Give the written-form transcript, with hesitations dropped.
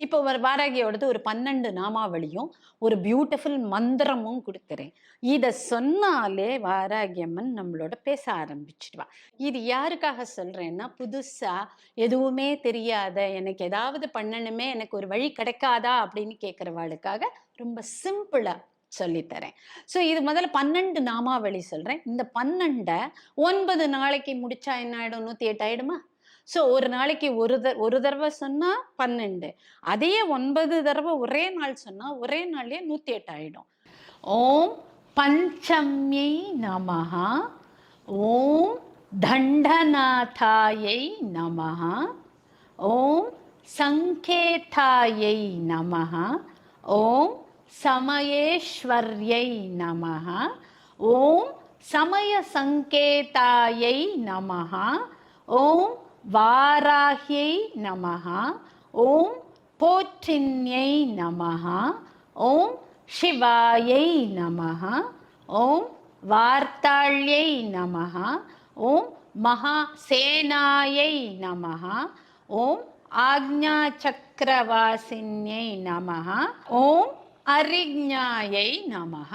இப்போ வாராகியோடது ஒரு 12 நாமாவளியும், ஒரு பியூட்டிஃபுல் மந்திரமும் குடுக்குறேன். இத சொன்னாலே வாராகி அம்மன் நம்மளோட பேச ஆரம்பிச்சுடுவா. இது யாருக்காக சொல்றேன்னா, புதுசா எதுவுமே தெரியாத, எனக்கு ஏதாவது பண்ணணுமே, எனக்கு ஒரு வழி கிடைக்காதா அப்படின்னு கேட்கிறவாளுக்காக ரொம்ப சிம்பிளா சொல்லி தரேன். ஸோ இது முதல்ல 12 நாமாவளி சொல்றேன். இந்த 12 9 நாளைக்கு முடிச்சா என்ன ஆயிடும்? 108 ஆயிடுமா? ஸோ ஒரு நாளைக்கு ஒரு தடவ சொன்னா 12. அதையே 9 தடவ ஒரே நாள் சொன்னா, ஒரே நாள்லயே 108 ஆயிடும். ஓம் பஞ்சம்யை நமஹ. ஓம் தண்டநாதாயை நமஹ. ஓம் சங்கேதாயை நமஹ. ஓம் சமயேஸ்வர்யை நமஹ. ஓம் சமய சங்கேதாயை நமஹ. ஓம் வாராஹ்யை நமஹ. ஓம் போற்றின்யை நமஹ. ஓம் சிவாயை நமஹ. ஓம் வார்த்தாள்யை நமஹ. ஓம் மகாசேனாயை நமஹ. ஓம் ஆக்ஞா சக்கரவாசின்யை நமஹ. ஓம் அரிஞாயை நமஹ.